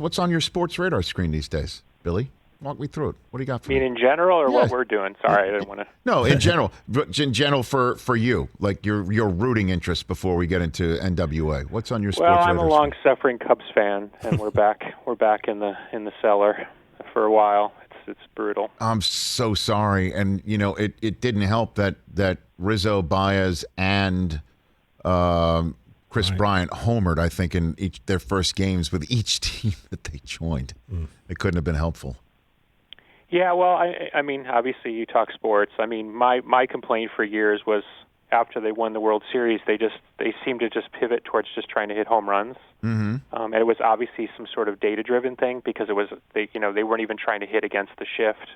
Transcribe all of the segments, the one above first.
What's on your sports radar screen these days, Billy? Walk me through it. What do you got for me? me? In general, or Yeah. what we're doing? Sorry, I didn't want to. No, in general. In general for you, like your rooting interest before we get into NWA. What's on your sports Well, radar I'm a screen? long-suffering Cubs fan, and we're back in the cellar for a while. It's brutal. I'm so sorry, and it didn't help that Rizzo, Baez, and Chris Bryant homered, I think, in their first games with each team that they joined. It couldn't have been helpful. Yeah, well, I mean, obviously you talk sports. I mean, my complaint for years was after they won the World Series, they seemed to just pivot towards just trying to hit home runs. Mm-hmm. And it was obviously some sort of data-driven thing because they weren't even trying to hit against the shift.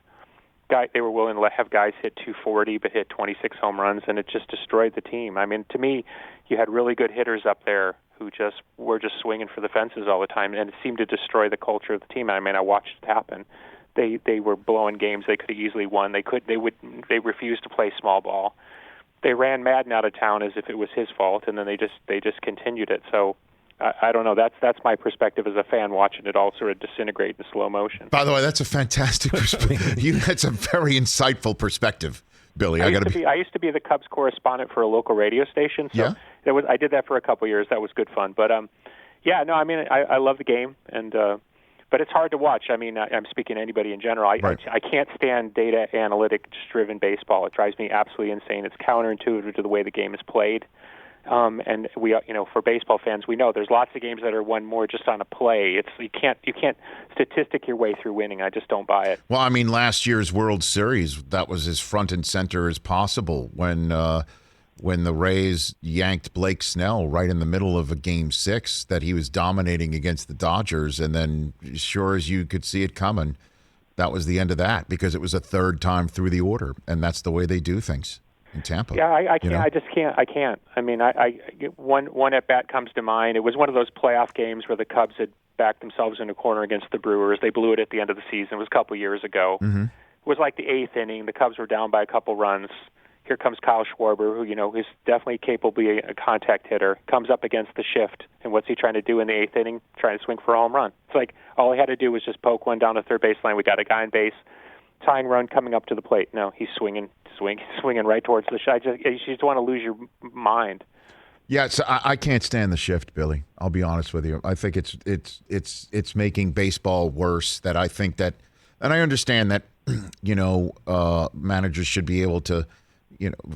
They were willing to have guys hit 240 but hit 26 home runs, and it just destroyed the team. I mean, to me, you had really good hitters up there who were just swinging for the fences all the time, and it seemed to destroy the culture of the team. I mean, I watched it happen. They were blowing games they could have easily won. They refused to play small ball. They ran Madden out of town as if it was his fault, and then they just continued it. So I don't know. That's my perspective as a fan watching it all sort of disintegrate in slow motion. By the way, that's a fantastic perspective. That's a very insightful perspective, Billy. I used to be the Cubs correspondent for a local radio station. So yeah? I did that for a couple of years. That was good fun. But I mean, I love the game, and but it's hard to watch. I mean, I'm speaking to anybody in general. I can't stand data analytics-driven baseball. It drives me absolutely insane. It's counterintuitive to the way the game is played. And we, for baseball fans, we know there's lots of games that are won more just on a play. You can't statistic your way through winning. I just don't buy it. Well, I mean, last year's World Series, that was as front and center as possible when the Rays yanked Blake Snell right in the middle of a Game 6 that he was dominating against the Dodgers, and then sure as you could see it coming, that was the end of that because it was a third time through the order, and that's the way they do things in Tampa. Yeah, I can't. I just can't. I can't. I mean, one at bat comes to mind. It was one of those playoff games where the Cubs had backed themselves in a corner against the Brewers. They blew it at the end of the season. It was a couple years ago. Mm-hmm. It was like the eighth inning. The Cubs were down by a couple runs. Here comes Kyle Schwarber, who is definitely capable of being a contact hitter. Comes up against the shift, and what's he trying to do in the eighth inning? Trying to swing for a home run. It's like all he had to do was just poke one down the third baseline. We got a guy on base, tying run coming up to the plate. No, he's swinging right towards the shift. You just want to lose your mind. Yeah, so I can't stand the shift, Billy. I'll be honest with you. I think it's making baseball worse. That I think that, and I understand that, managers should be able to,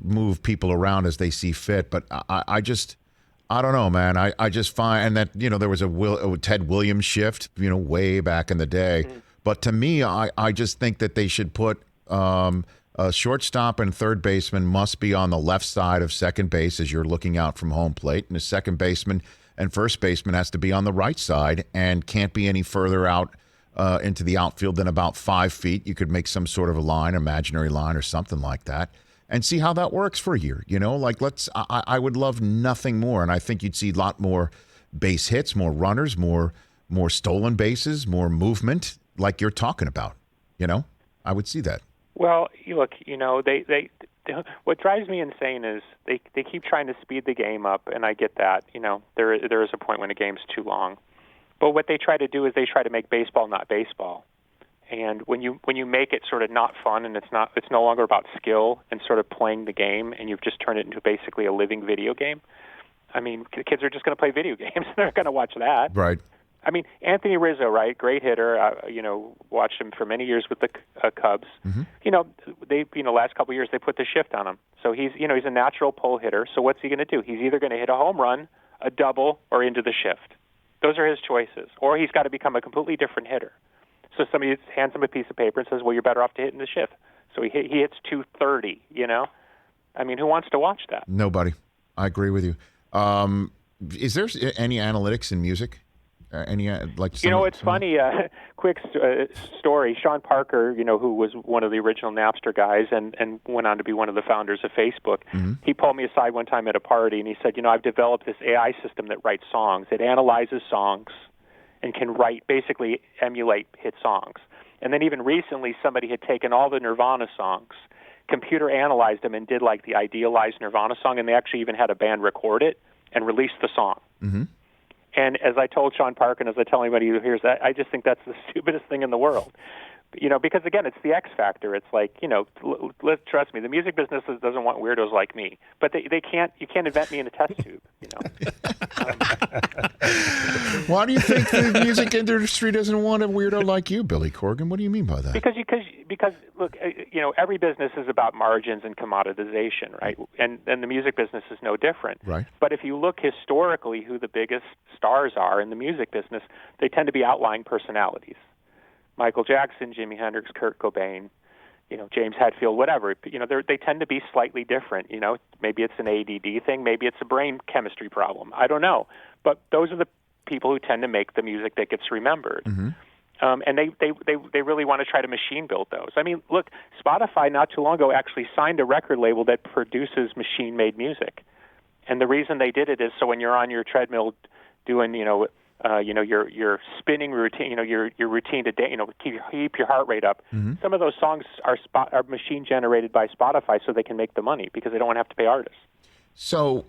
move people around as they see fit. But I don't know, man. I just find that, there was a Ted Williams shift, way back in the day. Mm-hmm. But to me, I just think that they should put a shortstop and third baseman must be on the left side of second base as you're looking out from home plate. And the second baseman and first baseman has to be on the right side and can't be any further out into the outfield than about 5 feet. You could make some sort of a line, imaginary line or something like that, and see how that works for a year. I would love nothing more. And I think you'd see a lot more base hits, more runners, more stolen bases, more movement like you're talking about. I would see that. Well, look, they what drives me insane is they keep trying to speed the game up, and I get that. There is a point when a game's too long. But what they try to do is they try to make baseball not baseball. And when you make it sort of not fun and it's no longer about skill and sort of playing the game, and you've just turned it into basically a living video game. I mean, kids are just going to play video games. They're going to watch that. Right. I mean, Anthony Rizzo, right? Great hitter. Watched him for many years with the Cubs. Mm-hmm. Last couple of years they put the shift on him. So he's a natural pull hitter. So what's he going to do? He's either going to hit a home run, a double, or into the shift. Those are his choices. Or he's got to become a completely different hitter. So somebody hands him a piece of paper and says, "Well, you're better off to hit in the shift." So he hits 230. I mean, who wants to watch that? Nobody. I agree with you. Is there any analytics in music? It's funny. Quick story. Sean Parker, who was one of the original Napster guys and went on to be one of the founders of Facebook. Mm-hmm. He pulled me aside one time at a party and he said, "I've developed this AI system that writes songs. It analyzes songs and can basically emulate hit songs." And then even recently, somebody had taken all the Nirvana songs, computer analyzed them, and did like the idealized Nirvana song, and they actually even had a band record it and release the song. Mm-hmm. And as I told Sean Park, and as I tell anybody who hears that, I just think that's the stupidest thing in the world. Because again, it's the X factor. It's like, trust me, the music business doesn't want weirdos like me. But they can't. You can't invent me in a test tube. Why do you think the music industry doesn't want a weirdo like you, Billy Corgan? What do you mean by that? Because look, every business is about margins and commoditization, right? And the music business is no different. Right. But if you look historically, who the biggest stars are in the music business, they tend to be outlying personalities. Michael Jackson, Jimi Hendrix, Kurt Cobain, James Hetfield, whatever. They tend to be slightly different. Maybe it's an ADD thing, maybe it's a brain chemistry problem. I don't know. But those are the people who tend to make the music that gets remembered. Mm-hmm. And they really want to try to machine build those. I mean, look, Spotify not too long ago actually signed a record label that produces machine-made music. And the reason they did it is so when you're on your treadmill doing, your spinning routine, your routine to day, keep your heart rate up. Mm-hmm. Some of those songs are machine generated by Spotify, so they can make the money because they don't want to have to pay artists. So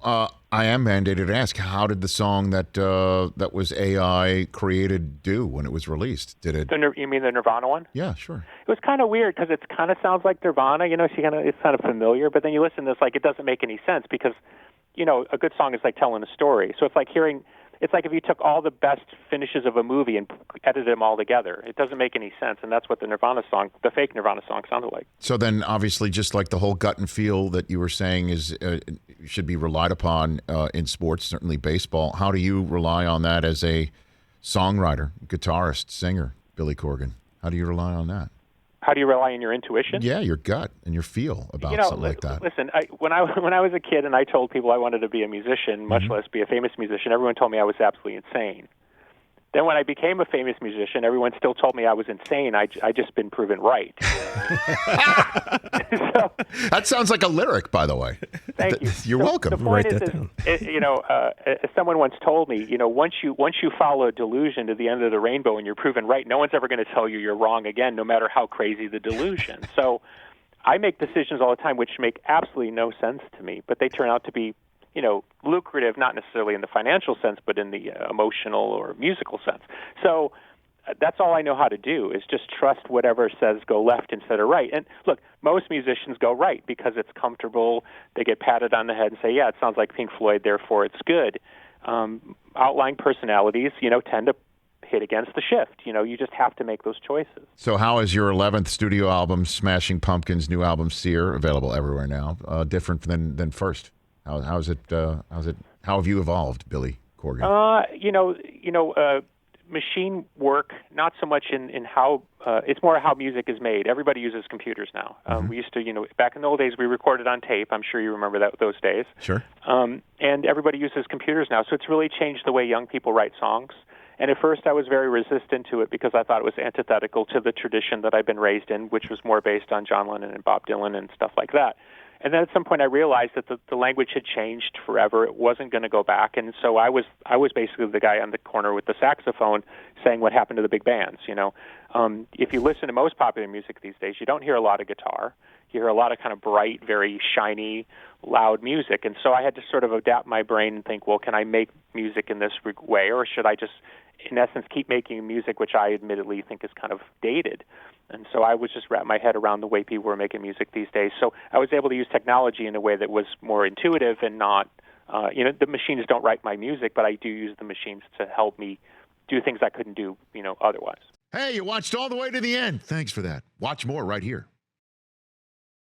I am mandated to ask, how did the song that was AI created do when it was released? Did it? You mean the Nirvana one? Yeah, sure. It was kind of weird because it kind of sounds like Nirvana. It's kind of familiar, but then you listen to this, like it doesn't make any sense because, a good song is like telling a story. So it's like it's like if you took all the best finishes of a movie and edited them all together. It doesn't make any sense, and that's what the fake Nirvana song sounded like. So then, obviously, just like the whole gut and feel that you were saying is should be relied upon in sports, certainly baseball. How do you rely on that as a songwriter, guitarist, singer, Billy Corgan? How do you rely on that? How do you rely on your intuition? Yeah, your gut and your feel about something like that. Listen, when I was a kid and I told people I wanted to be a musician, much less be a famous musician, everyone told me I was absolutely insane. Then when I became a famous musician, everyone still told me I was insane. I just been proven right. So, that sounds like a lyric, by the way. Thank you. You're welcome. The point as someone once told me, once you follow a delusion to the end of the rainbow and you're proven right, no one's ever going to tell you you're wrong again, no matter how crazy the delusion. So I make decisions all the time which make absolutely no sense to me, but they turn out to be lucrative, not necessarily in the financial sense, but in the emotional or musical sense. So that's all I know how to do is just trust whatever says go left instead of right. And look, most musicians go right because it's comfortable. They get patted on the head and say, yeah, it sounds like Pink Floyd, therefore it's good. Outlying personalities, tend to hit against the shift. You just have to make those choices. So how is your 11th studio album, Smashing Pumpkins' new album, Sear, available everywhere now, different than first? How have you evolved, Billy Corgan? Machine work, not so much in how it's more how music is made. Everybody uses computers now. We used to, back in the old days, we recorded on tape. I'm sure you remember those days. Sure. And everybody uses computers now, so it's really changed the way young people write songs. And at first, I was very resistant to it because I thought it was antithetical to the tradition that I've been raised in, which was more based on John Lennon and Bob Dylan and stuff like that. And then at some point I realized that the language had changed forever. It wasn't going to go back. And so I was basically the guy on the corner with the saxophone saying what happened to the big bands, If you listen to most popular music these days, you don't hear a lot of guitar. You hear a lot of kind of bright, very shiny, loud music. And so I had to sort of adapt my brain and think, well, can I make music in this way, or should I just, in essence, keep making music which I admittedly think is kind of dated? And so I was just wrap my head around the way people were making music these days. So I was able to use technology in a way that was more intuitive and not, the machines don't write my music, but I do use the machines to help me do things I couldn't do, otherwise. Hey, you watched all the way to the end. Thanks for that. Watch more right here.